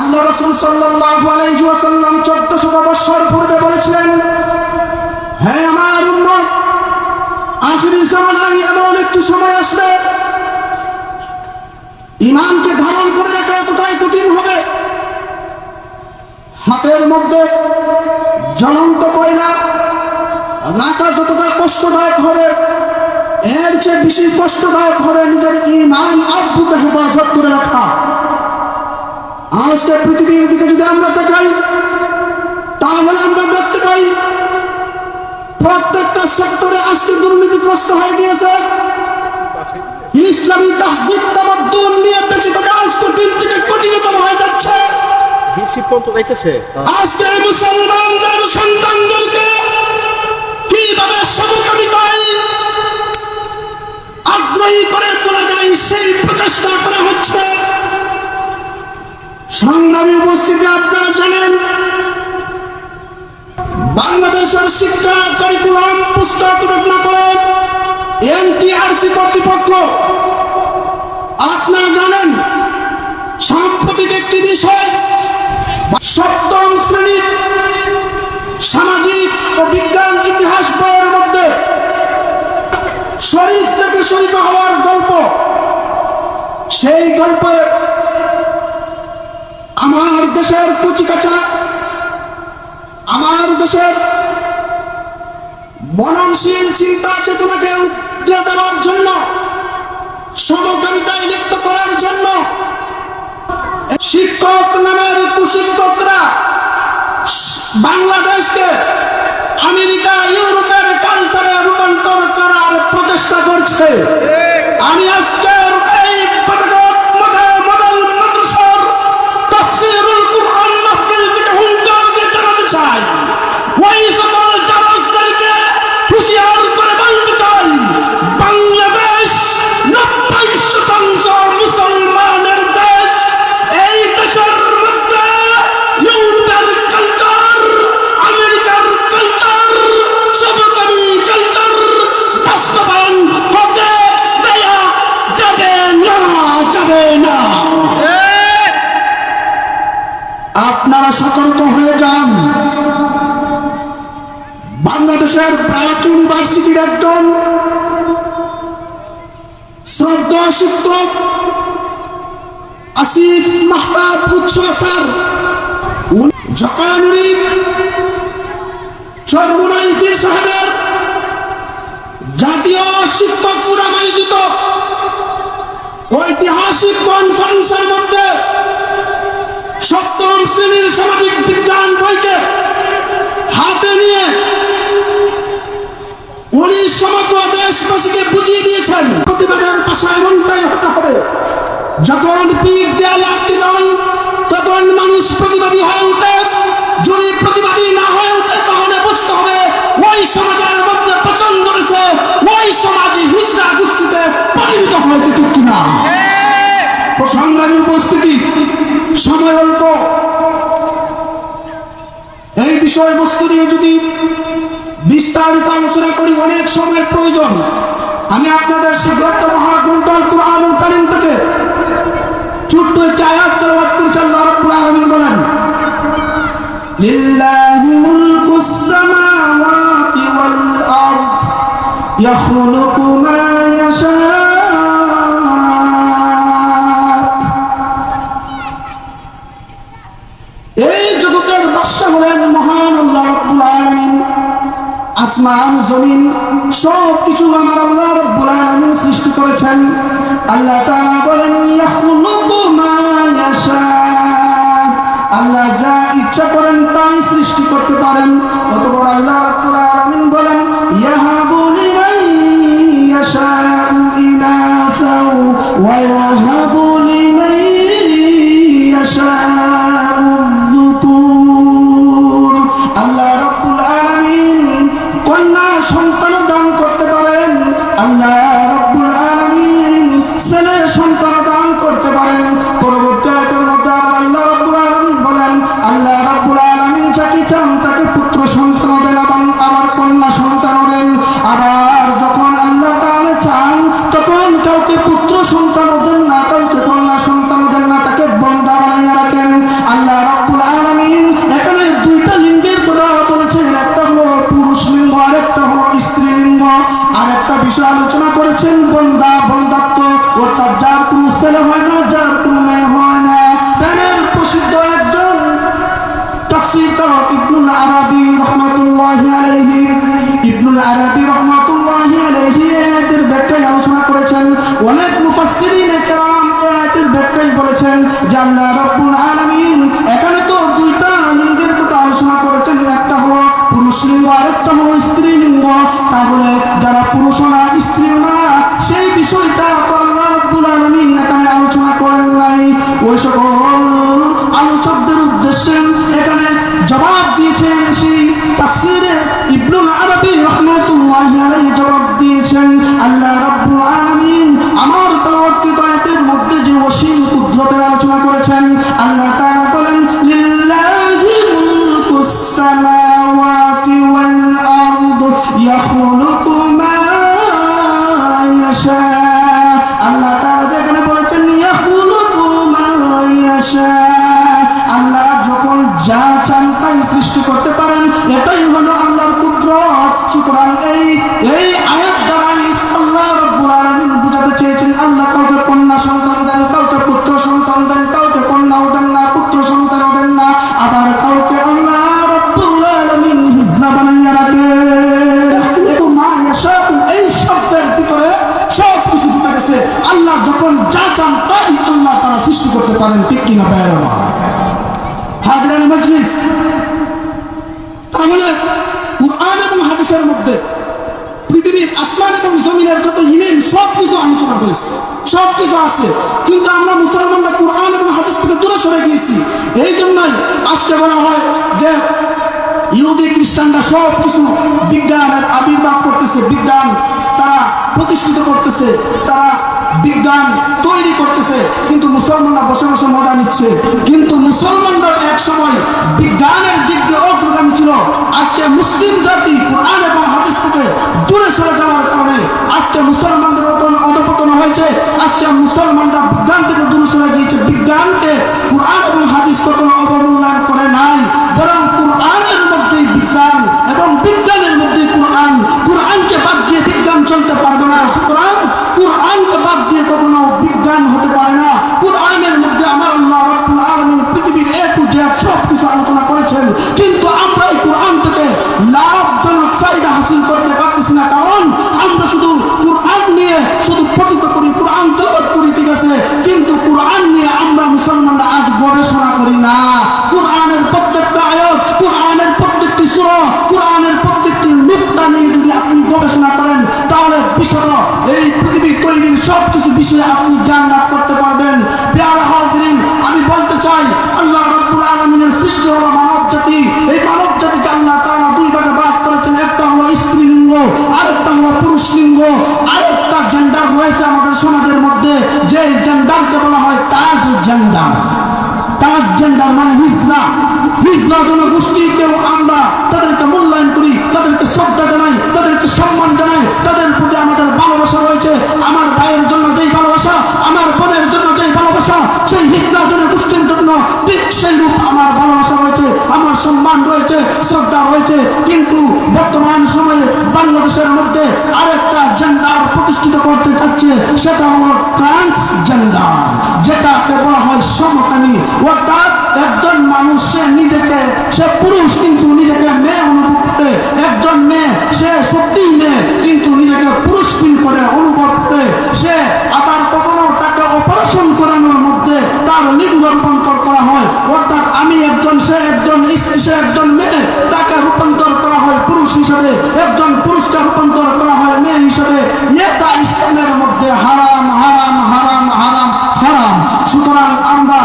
আল্লাহ রাসূল সাল্লাল্লাহু আলাইহি ওয়াসাল্লাম 1400 বছর পূর্বে বলেছিলেন, হে আমার উম্মত, আখিরি জামানায় এমন একটি সময় আসবে ঈমানকে ধারণ করে রাখা এতটাই কঠিন হবে, হাতের মধ্যে জ্বলন্ত কয়লা রাখা যতটা কষ্টদায়ক হবে, এর চেয়ে বেশি কষ্টদায়ক হবে নিজের ঈমান আব্রুত হেফাজত করে রাখা। আজকে পৃথিবীর দিকে যদি আমরা তাকাই, তাহলে আমরা দেখতে পাই প্রত্যেকটা সেক্টরে আজকে দুর্নীতিগ্রস্ত হয়ে গিয়েছে। ইসলামী তাহজিব তামাদ্দুন নিয়ে বেঁচে থাকা আজকে দিন থেকে কঠিনতর হয়ে যাচ্ছে। আজকে মুসলমানদের সন্তানদেরকে কিভাবে সমকামিতায় আগ্রহী করে তোলা যায় সেই প্রচেষ্টা করা হচ্ছে। সংগ্রামী উপস্থিতি, আপনারা জানেন বাংলাদেশের শিক্ষা কারিকুলাম পুস্তক রচনা করে এনটিআরসি কর্তৃপক্ষ। আপনারা জানেন সাম্প্রতিক একটি বিষয়, সপ্তম শ্রেণীর সামাজিক ও বিজ্ঞান ইতিহাস বইয়ের মধ্যে শরীফ থেকে শরীফা হওয়ার গল্প, সেই গল্পে আমার দেশের কুচিকাচা, আমার দেশের মননশীল চিন্তা চেতনাকে উৎরে দেওয়ার জন্য, সমকামিতায় লিপ্ত করার জন্য শিক্ষক নামের কুশিক্ষকরা বাংলাদেশকে আমেরিকা ইউরোপের কালচারে রূপান্তর করার প্রচেষ্টা করছে। আমি আজকে এই মডেল মাদ্রাসার তাফসীরুল কুরআন মাহফিল থেকে হুঙ্কার দিয়ে জানাতে চাই, ওই সকল জারজদেরকে হুঁশিয়ার করে বলতে চাই, বাংলাদেশ 90% মুসলমানের দেশ। এই দেশের মধ্যে ইউরোপের কালচার, আমেরিকার কালচার, সমকামী কালচার বাস্তবায়ন হতে দেয়া যাবে না, যাবে না। আপনারা সতর্ক হয়ে যান। বাংলাদেশের ব্র্যাক ইউনিভার্সিটির একজন শ্রদ্ধা শিক্ষক আসিফ মাহতাব স্যার, যখন উনি চরমুনাই পীর সাহেবের জাতীয় শিক্ষক ফোরাম আয়োজিত ঐতিহাসিক কনফারেন্সের মধ্যে সপ্তম শ্রেণীর সামাজিক বিজ্ঞান বইকে হাতে নিয়ে উনি সমগ্র দেশবাসীকে বুঝিয়ে দিয়েছেন প্রতিবাদের পাশে এমনটাই হতে হবে। যখন পীর দেয়ালে আটকে যান, তখন মানুষ প্রতিবাদী হয়ে ওঠে। যদি প্রতিবাদী না হয়ে ওঠে, তাহলে বুঝতে হবে ওই সমাজের মধ্যে প্রচন্ড রয়েছে, ওই সমাজই হিজড়া গোষ্ঠীতে পরিণত হয়েছে, ঠিক কিনা? সংগ্রামী উপস্থিতি, সময় অল্প, এই বিষয়বস্তু নিয়ে যদি বিস্তারিত আলোচনা করি অনেক সময়ের প্রয়োজন। আমি আপনাদের শীঘ্রতর মহাগ্রন্থ আল কুরআনুল কারীম থেকে ছোট্ট একটি আয়াত তেলাওয়াত করছি। আল্লাহ রাব্বুল আলামিন বলেন, লিল্লাহি মুলকুস সামাওয়াতি ওয়াল আরদ ইয়াখলুকু মা ইয়াশা। এই জগতের বাদশা হলেন মহান আল্লাহ রাব্বুল আলামিন। আসমান জমিন সব কিছু আমার আল্লাহ রাব্বুল আলামিন সৃষ্টি করেছেন। আল্লাহ তাআলা বলেন, ইয়াখলুকু মা ইয়াশা, আল্লাহ যা ইচ্ছা করেন তাই সৃষ্টি করতে পারেন। অতঃপর আল্লাহ রাব্বুল আলামিন বলেন, ইয়াহাবু লিমান ইয়াশাউ ইনাসাও ওয়া ইয়াহাবু লিমান ইয়াশাউ যুকুর। আল্লাহ রাব্বুল আলামিন কন্যা সন্তান দান করতে পারেন, আল্লাহ রাব্বুল আলামিন ছেলে সন্তান দান করতে পারেন। আল্লাহ রাব্বুল আলামিন এখানে তো দুইটা লিঙ্গের কথা আলোচনা করেছেন, একটা হলো পুরুষ লিঙ্গ আর একটা হলো স্ত্রী লিঙ্গ। তাহলে যারা পুরুষ না স্ত্রী না সেই বিষয়টা তো আল্লাহ রাব্বুল আলামিন এখানে আলোচনা করেন নাই। ওই সকল আলোচকদের উদ্দেশ্যে এখানে জবাব দিয়েছেন সেই তাফসীরে ইবনুল আরবী রাহমাতুল্লাহি আলাইহি জবাব দিয়েছেন আল্লাহ রাব্বুল আলামিন আমার তেলাওয়াতকৃত আয়াতের মধ্যে যে অসীম কুদরতের আলোচনা করেছেন। আল্লাহ তাআলা বলেন লিল্লাহি মুলকুস সামাওয়াতি ওয়াল আরদ ইয়াখলুকু মা ইয়াশা। আল্লাহ তাআলা যেখানে বলেছেন ইয়াখলুকু মা ইয়াশা, আল্লাহ যখন যা চান তাই সৃষ্টি করতে পারেন, এটাই হলো আল্লাহর কুদরত। সুতরাং এই আয়াত দ্বারাই আল্লাহ রাব্বুল আলামিন বুঝাতে চেয়েছেন আল্লাহ কাউকে কন্যা সন্তান দেন, কাউকে পুত্র সন্তান দেন, কাউকে কন্যাও দেন না, পুত্র সন্তানও দেন না, আবার কাউকে আল্লাহ রাব্বুল আলামিন হিজলা বানাইয়া রাখে। এবং মা ইয়াশা এই শব্দের ভিতরে সব কিছু ঢুকে গেছে। আল্লাহ যখন যা চান তাই আল্লাহ তারা সৃষ্টি করতে পারেন, ঠিক কিনা ভাইয়েরা আমার? হাজিরান মজলিস, তাহলে কুরআন এবং হাদিসের মধ্যে পৃথিবীর আসমান এবং জমিনের যত ইলম সব কিছু আলোচনা হয়েছে, সব কিছু আছে, কিন্তু আমরা মুসলমানরা কুরআন এবং হাদিস থেকে দূরে সরে গিয়েছি। এই জন্যই আজকে বলা হয় যে ইহুদি খ্রিস্টানরা সব কিছু বিজ্ঞানের আবির্ভাব করতেছে, বিজ্ঞান তারা প্রতিষ্ঠিত করতেছে, তারা বিজ্ঞান তৈরি করতেছে, কিন্তু মুসলমানরা বসে বসে মজা নিচ্ছে। কিন্তু মুসলমানরা এক সময় বিজ্ঞানের দিক দিয়ে অগ্রগামী ছিল। আজকে মুসলিম জাতি কুরআন এবং হাদিস থেকে দূরে সরে যাওয়ার কারণে আজকে মুসলমানদের অধঃপতন হয়েছে। আজকে মুসলমানরা বিজ্ঞান থেকে দূরে সরে গিয়েছে। বিজ্ঞানকে কুরআন এবং হাদিস কখনো অবমূল্যায়ন করে নাই, বরং কুরআনের মধ্যেই বিজ্ঞান এবং বিজ্ঞানের মধ্যেই কুরআন। কুরআনকে বাদ দিয়ে বিজ্ঞান চলতে পারবে না। সুতরাং কুরআনকে বাদ দিয়ে কখনো বিজ্ঞান হতে পারে না। কুরআনের মধ্যে আমার আল্লাহ রাব্বুল আলামিন পৃথিবীর এ টু জেড সব কিছু আলোচনা করেছেন, কিন্তু আমরা এই কুরআন থেকে লাভজনক ফায়দা হাসিল করতে পারতেছি না। কারণ আমরা শুধু কুরআন নিয়ে শুধু পঠিত করি, কুরআন তেলাওয়াত করি, ঠিক আছে, কিন্তু কুরআন নিয়ে আমরা মুসলমানরা আজ গবেষণা করি না। কুরআনের প্রত্যেকটা আয়াত, কুরআনের প্রত্যেকটি সূরা, কুরআনের প্রত্যেকটি নুকতা নিয়ে যদি আপনি গবেষণা করেন তাহলে বিশদ এই পৃথিবী তৈরির সব কিছু বিষয়ে আপনি জ্ঞান লাভ করতে পারবেন। প্রিয় হাজিরিন, আমি বলতে চাই আল্লাহ রাব্বুল আলামিনের সৃষ্টি হলো মানব জাতি। এই মানব জাতিকে আল্লাহ তাআলা দুই ভাগে ভাগ করেছেন, একটা হলো স্ত্রী লিঙ্গ, আরেকটা হলো পুরুষ লিঙ্গ। আরেকটা জেন্ডার রয়েছে আমাদের সমাজের মধ্যে, যে জেন্ডারকে বলা হয় তাজ জেন্ডার। তাজ জেন্ডার মানে হিজরা। হিজরা জনগোষ্ঠীকেও আমরা তাদেরকে মূল্যায়ন করি, তাদেরকে শ্রদ্ধা জানাই, তাদেরকে সম্মান জানাই, তাদের প্রতি আমাদের ভালোবাসা রয়েছে। আমার ভাইয়ের জন্য যেই ভালোবাসা, আমার বোনের জন্য যেই ভালোবাসা, সেই হিজরা জনগোষ্ঠীর জন্য ঠিক সেই রূপ আমার ভালোবাসা রয়েছে, আমার সম্মান রয়েছে, শ্রদ্ধা রয়েছে। কিন্তু বর্তমান সময়ে বাংলাদেশের মধ্যে আরেকটা জেন্ডার প্রতিষ্ঠিত করতে চাচ্ছে, সেটা হলো ট্রান্সজেন্ডার, যেটাকে বলা হয় সমকামী। অর্থাৎ একজন মানুষ সে পুরুষ কিন্তু নিজেকে মেয়ে অনুভব করে, একজন মেয়ে সে সত্যি মেয়ে কিন্তু নিজেকে পুরুষ ফিল করে, অনুভব করে। সে আবার কখনো তাকে অপারেশন করানোর মধ্যে তার লিঙ্গ রূপান্তর করা হয়। অর্থাৎ আমি একজন, সে একজন মেয়ে, তাকে রূপান্তর করা হয় পুরুষ হিসেবে, একজন পুরুষকে রূপান্তর করা হয় মেয়ে হিসেবে। এটা ইসলামের মধ্যে হারাম, হারাম, হারাম, হারাম, হারাম। সুতরাং আমরা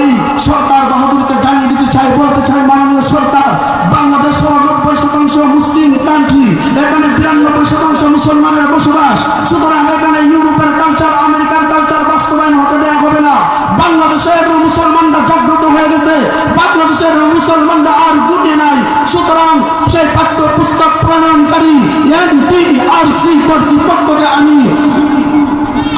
এই সরকার বাহাদুরকে জানিয়ে দিতে চাই, বলতে চাই, মাননীয় সরকার, বাংলাদেশ 90% মুসলিম কান্ট্রি, এখানে 92% মুসলমানের বসবাস। সুতরাং এখানে ইউরোপের কালচার, আমেরিকার কালচার বাস্তবায়ন হতে দেওয়া হবে না। বাংলাদেশের মুসলমানরা জাগ্রত হয়ে গেছে, বাংলাদেশের মুসলমানরা আর গুটি নাই। সুতরাং সেই পাঠ্য পুস্তক প্রণয়নকারী এনটিআরসি কর্তৃপক্ষকে আমি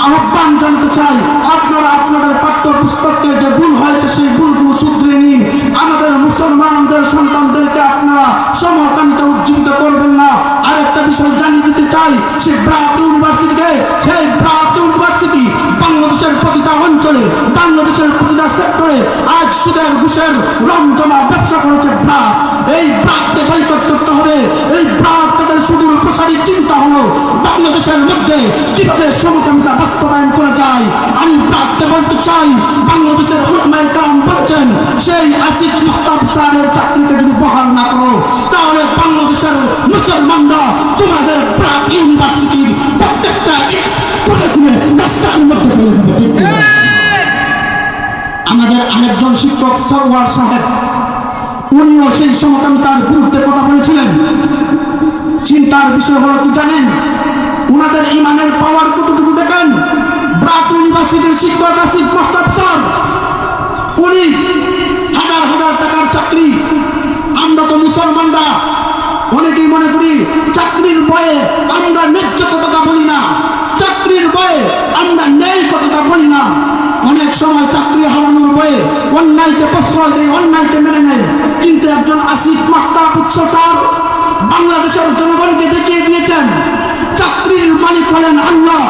আহ্বান জানাতে চাই, আপনারা আপনাদের পাঠ্য পুস্তককে যে ভুল হয়েছে সেই ভুলগুলো শুধরে নিন। আমাদের মুসলমানদের সন্তানদেরকে আপনারা সমকামিতা উজ্জীবিত করবেন না। আরেকটা বিষয় জানিয়ে দিতে চাই, সেই ব্রাক ইউনিভার্সিটিকে, সেই ব্রাক ইউনিভার্সিটি বাংলাদেশের প্রতিটা অঞ্চলে, বাংলাদেশের প্রতিটা সেক্টরে আজ সুদের ঘুষের রমজমা ব্যবসা করেছে ব্রাক। এই ব্রাককে বয়কট করতে হবে। এই ব্রাক তাদের সুদূর প্রসারী চিন্তা হলো বাংলাদেশের মধ্যে কিভাবে সমকামিতা বাস্তবায়ন করা যায়। আমি প্রাককে বলতে চাই, বাংলাদেশের উলামায়ে কেরাম বলেছেন সেই আসিফ মাহতাব স্যারের চাকরিকে যদি বহাল না করো তাহলে বাংলাদেশের মুসলমানরা তোমাদের প্রাক ইউনিভার্সিটির প্রত্যেকটা তুলে তুলে রাস্তার মধ্যে ফেলে দেবে। আমাদের আরেকজন শিক্ষক সরওয়ার সাহেব, উনিও সেই সমকামিতার বিরুদ্ধে কথা বলেছিলেন। চিন্তার বিষয় হলো কি জানেন, উনাদের ইমানের পাওয়ার কতটুকু দেখেন। ব্রাক ইউনিভার্সিটির শিক্ষক আসিফ মাহতাব স্যার, উনি হাজার হাজার টাকার চাকরি। আমরা তো মুসলমানরা অনেকেই মনে করি চাকরির ভয়ে আমরা ন্যায্য কথাটা বলি না, চাকরির ভয়ে আমরা ন্যায় কথাটা বলি না। অনেক সময় চাকরি হারানোর ভয়ে অন্যায়কে প্রশ্রয় দেয়, অন্যায়কে মেনে নেয়। কিন্তু একজন আসিফ মাহতাব স্যার বাংলাদেশের জনগণকে দেখিয়ে দিয়েছেন চাকরির মালিক হলেন আল্লাহ,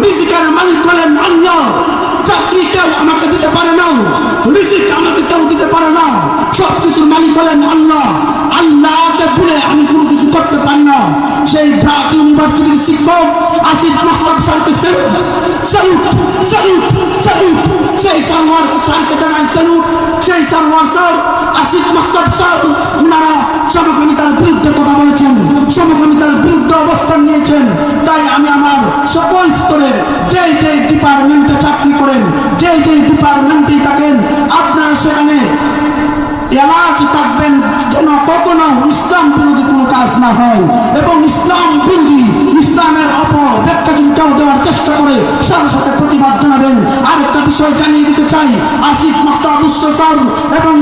রিজিকের মালিক হলেন আল্লাহ। চাকরি কেউ আমাকে দিতে পারে না, রিজিক আমাকে কেউ দিতে পারে না, সবকিছুর মালিক হলেন আল্লাহ। আল্লাহকে ভুলে আমি কোনো কিছু করতে পারি না। সেই ব্রাক ইউনিভার্সিটির শিক্ষক আসিফ মাহতাব স্যারকে স্যালুট স্যালুট স্যালুট স্যালুট। সেই সারওয়ার স্যারকে জানাই স্যালুট। সেই সারওয়ার স্যার, আসিফ মাহতাব স্যার, ওনারা সমকামিতার বিরুদ্ধে কথা বলেছেন, সমকামিতার বিরুদ্ধে অবস্থান নিয়েছেন। তাই আমি আমার সকল স্তরের যে যে ডিপার্টমেন্টে চাকরি করেন, যে যে ডিপার্টমেন্টেই থাকেন, আপনারা সেখানে এলার্ট থাকবেন যেন কখনো ইসলাম বিরোধী কোনো কাজ না হয়। এবং ইসলাম বিরোধী, ইসলামের অপব্যাখ্যা যদি কেউ দেওয়ার চেষ্টা করে সাথে সাথে প্রতিবাদ জানাবেন। আরেকটা বিষয় জানিয়ে দিতে চাই, আসিফ মাহতাব স্যার এবং